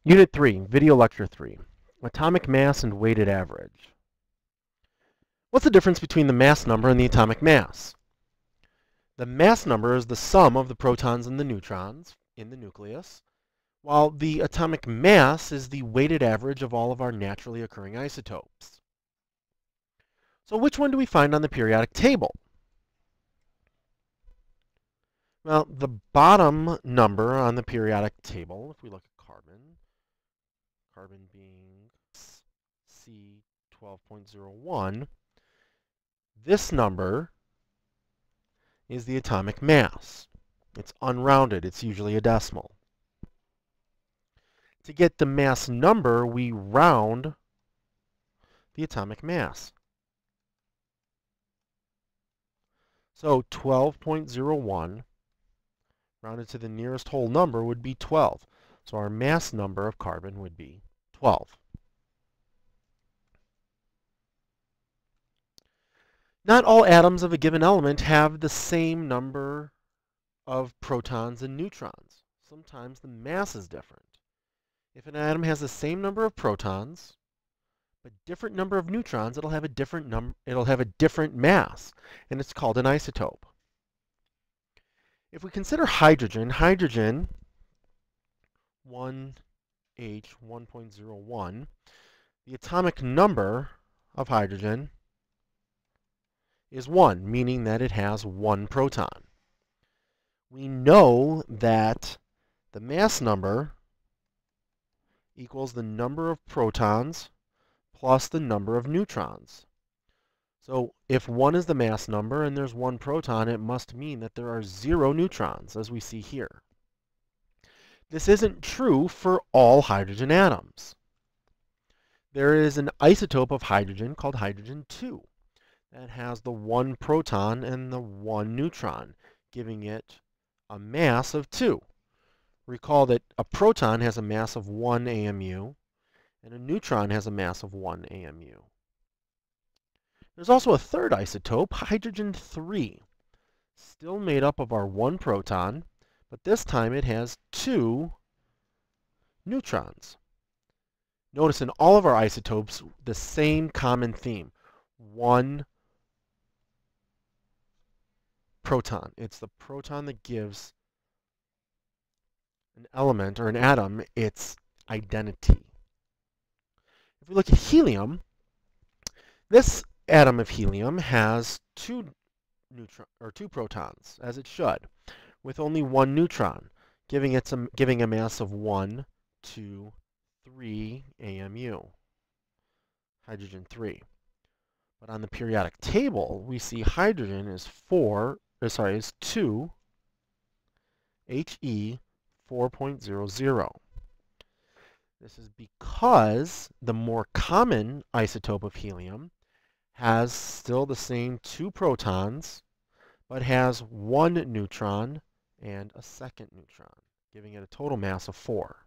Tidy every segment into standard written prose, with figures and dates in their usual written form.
Unit 3, Video Lecture 3, Atomic Mass and Weighted Average. What's the difference between the mass number and the atomic mass? The mass number is the sum of the protons and the neutrons in the nucleus, while the atomic mass is the weighted average of all of our naturally occurring isotopes. So which one do we find on the periodic table? Well, the bottom number on the periodic table, if we look at carbon being C12.01, this number is the atomic mass. It's unrounded. It's usually a decimal. To get the mass number, we round the atomic mass. So 12.01 rounded to the nearest whole number would be 12. So our mass number of carbon would be 12. Not all atoms of a given element have the same number of protons and neutrons. Sometimes the mass is different. If an atom has the same number of protons, but different number of neutrons, it'll have a different mass, and it's called an isotope. If we consider hydrogen 1H1.01, the atomic number of hydrogen is 1, meaning that it has 1 proton. We know that the mass number equals the number of protons plus the number of neutrons. So if 1 is the mass number and there's 1 proton, it must mean that there are 0 neutrons, as we see here. This isn't true for all hydrogen atoms. There is an isotope of hydrogen called hydrogen 2 that has the 1 proton and the 1 neutron, giving it a mass of 2. Recall that a proton has a mass of 1 AMU, and a neutron has a mass of 1 AMU. There's also a third isotope, hydrogen 3, still made up of our 1 proton, but this time it has 2 neutrons. Notice in all of our isotopes, the same common theme, 1 proton. It's the proton that gives an element or an atom its identity. If we look at helium, this atom of helium has 2 protons, as it should, with only 1 neutron, giving a mass of 1, 2, 3 AMU, hydrogen 3. But on the periodic table, we see hydrogen is 2 He 4.00. This is because the more common isotope of helium has still the same 2 protons, but has 1 neutron and a second neutron, giving it a total mass of 4.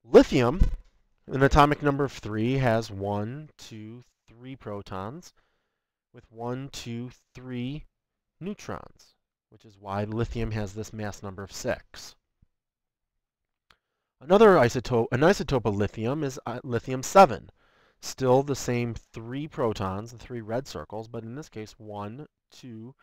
Lithium, an atomic number of 3, has 1, 2, 3 protons with 1, 2, 3 neutrons, which is why lithium has this mass number of 6. An isotope of lithium is lithium-7. Still the same 3 protons, the 3 red circles, but in this case 1, 2,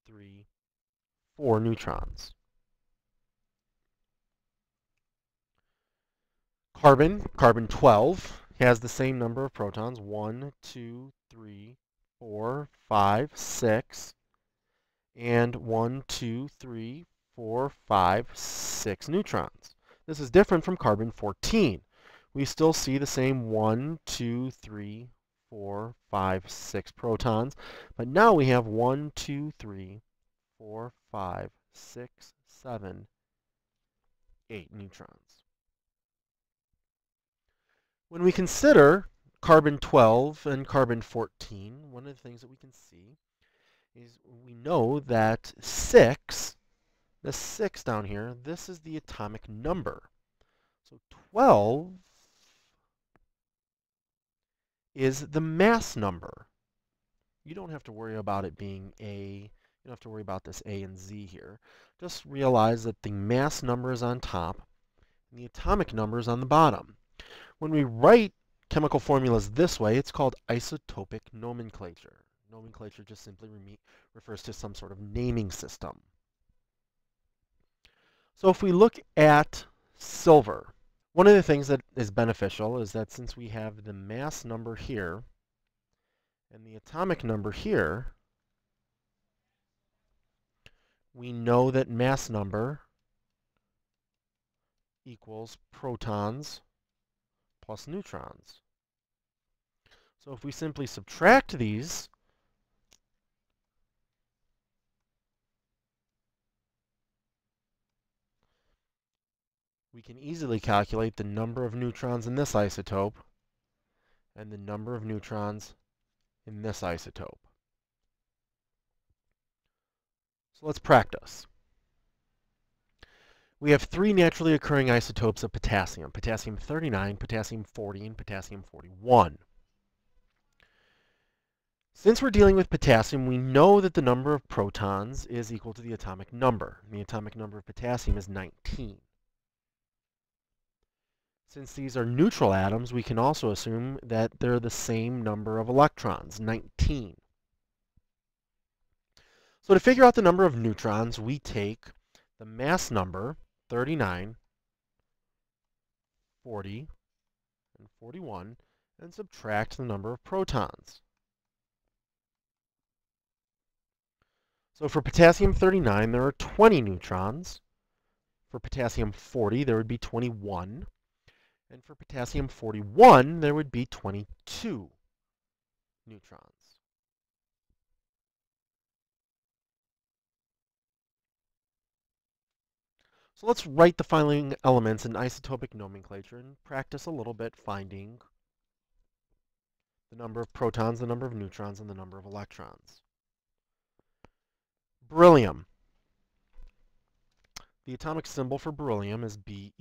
3, 4 neutrons. Carbon-12, has the same number of protons, 1, 2, 3, 4, 5, 6, and 1, 2, 3, 4, 5, 6 neutrons. This is different from carbon-14. We still see the same 1, 2, 3, 4, 5, 6 protons, but now we have 1, 2, 3, 4, 5, 6, 7, 8 neutrons. When we consider carbon-12 and carbon-14, one of the things that we can see is we know that 6, the 6 down here, this is the atomic number. So 12 is the mass number. You don't have to worry about it being A. don't have to worry about this A and Z here. Just realize that the mass number is on top and the atomic number is on the bottom. When we write chemical formulas this way, it's called isotopic nomenclature. Nomenclature just simply refers to some sort of naming system. So if we look at silver, one of the things that is beneficial is that since we have the mass number here and the atomic number here, we know that mass number equals protons plus neutrons. So if we simply subtract these, we can easily calculate the number of neutrons in this isotope and the number of neutrons in this isotope. So let's practice. We have three naturally occurring isotopes of potassium: potassium-39, potassium-40, and potassium-41. Since we're dealing with potassium, we know that the number of protons is equal to the atomic number. The atomic number of potassium is 19. Since these are neutral atoms, we can also assume that they're the same number of electrons, 19. So to figure out the number of neutrons, we take the mass number, 39, 40, and 41, and subtract the number of protons. So for potassium-39, there are 20 neutrons. For potassium-40, there would be 21. And for potassium-41, there would be 22 neutrons. So let's write the following elements in isotopic nomenclature and practice a little bit finding the number of protons, the number of neutrons, and the number of electrons. Beryllium. The atomic symbol for beryllium is Be.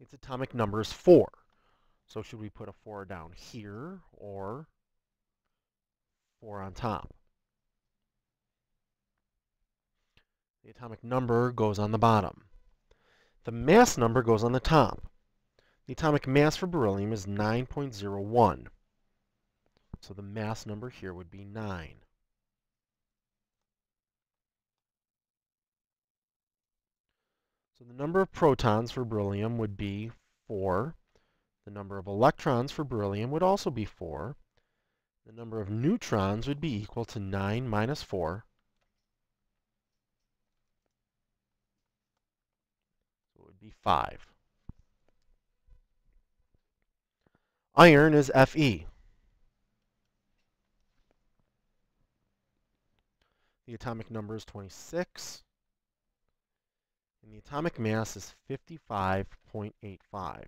Its atomic number is 4. So should we put a 4 down here or 4 on top? The atomic number goes on the bottom. The mass number goes on the top. The atomic mass for beryllium is 9.01. So the mass number here would be 9. So the number of protons for beryllium would be 4. The number of electrons for beryllium would also be 4. The number of neutrons would be equal to 9 minus 4. So it would be 5. Iron is Fe. The atomic number is 26. And the atomic mass is 55.85.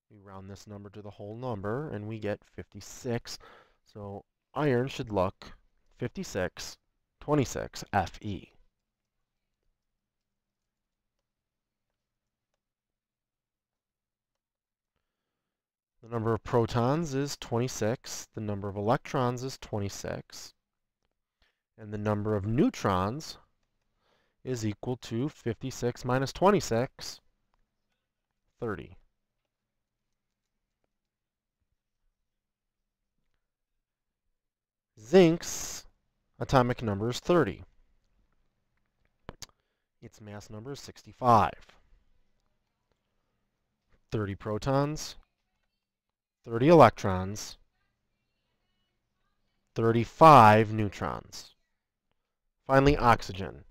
We round this number to the whole number, and we get 56. So iron should look 5626 Fe. The number of protons is 26. The number of electrons is 26. And the number of neutrons is equal to 56 minus 26, 30. Zinc's atomic number is 30. Its mass number is 65. 30 protons, 30 electrons, 35 neutrons. Finally, oxygen.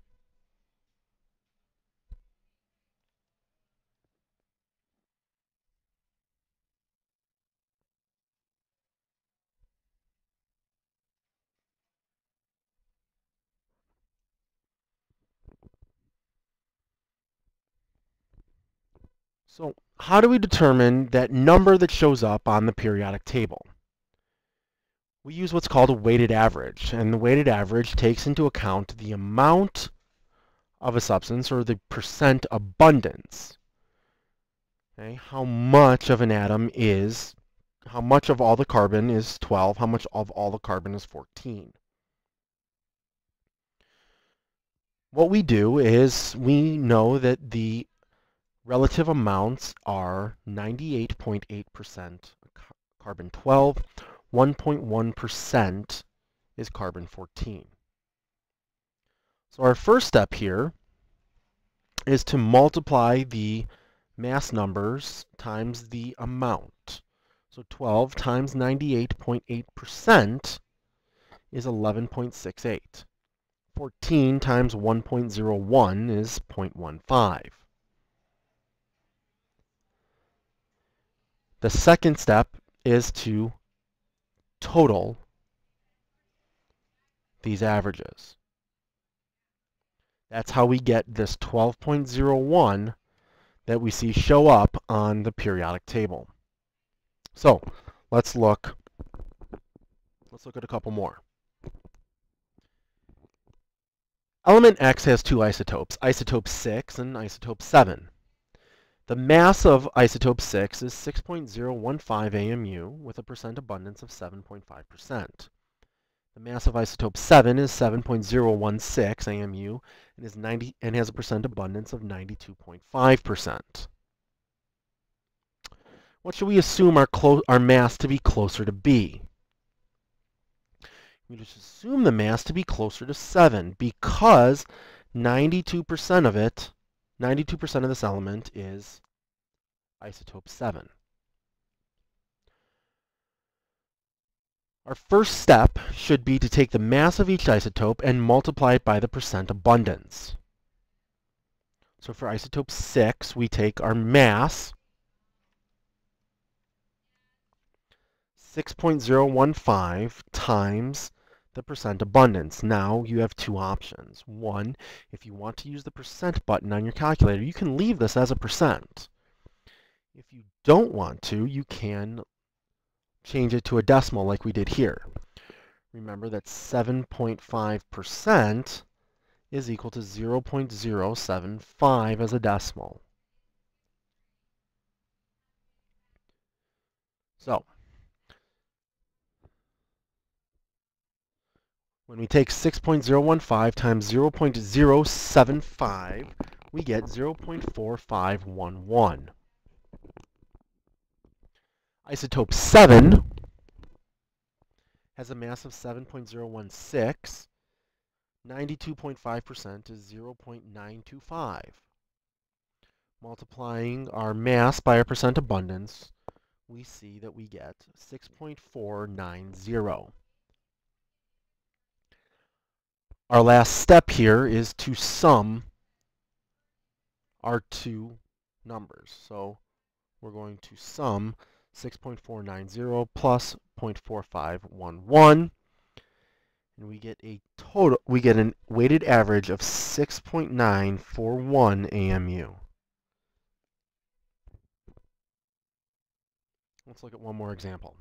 So how do we determine that number that shows up on the periodic table? We use what's called a weighted average, and the weighted average takes into account the amount of a substance, or the percent abundance. Okay? How much of an atom is how much of all the carbon is 12, how much of all the carbon is 14. What we do is we know that the relative amounts are 98.8% carbon 12, 1.1% is carbon 14. So our first step here is to multiply the mass numbers times the amount. So 12 times 98.8% is 11.68. 14 times 1.01 is 0.15. The second step is to total these averages. That's how we get this 12.01 that we see show up on the periodic table. So let's look at a couple more. Element X has two isotopes, isotope 6 and isotope 7. The mass of isotope 6 is 6.015 AMU with a percent abundance of 7.5%. The mass of isotope 7 is 7.016 AMU and has a percent abundance of 92.5%. What should we assume our mass to be closer to B? We just assume the mass to be closer to 7 because 92% of this element is isotope 7. Our first step should be to take the mass of each isotope and multiply it by the percent abundance. So for isotope 6, we take our mass, 6.015 times the percent abundance. Now you have two options. One, if you want to use the percent button on your calculator, you can leave this as a percent. If you don't want to, you can change it to a decimal like we did here. Remember that 7.5% is equal to 0.075 as a decimal. So when we take 6.015 times 0.075, we get 0.4511. Isotope 7 has a mass of 7.016. 92.5% is 0.925. Multiplying our mass by our percent abundance, we see that we get 6.490. Our last step here is to sum our two numbers. So we're going to sum 6.490 plus 0.4511, and we get a weighted average of 6.941 AMU. Let's look at one more example.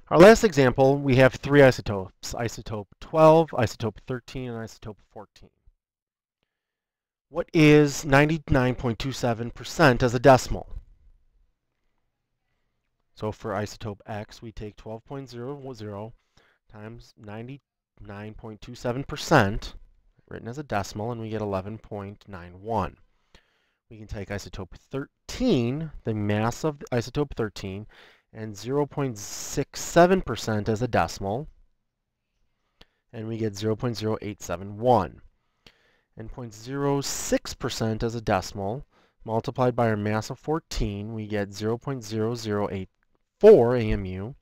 Our last example, we have three isotopes, isotope 12, isotope 13, and isotope 14. What is 99.27% as a decimal? So for isotope X, we take 12.00 times 99.27%, written as a decimal, and we get 11.91. We can take isotope 13, the mass of isotope 13, and 0.67% as a decimal, and we get 0.0871. And 0.06% as a decimal, multiplied by our mass of 14, we get 0.0084 AMU.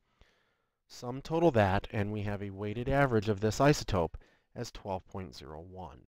Sum total that, and we have a weighted average of this isotope as 12.01.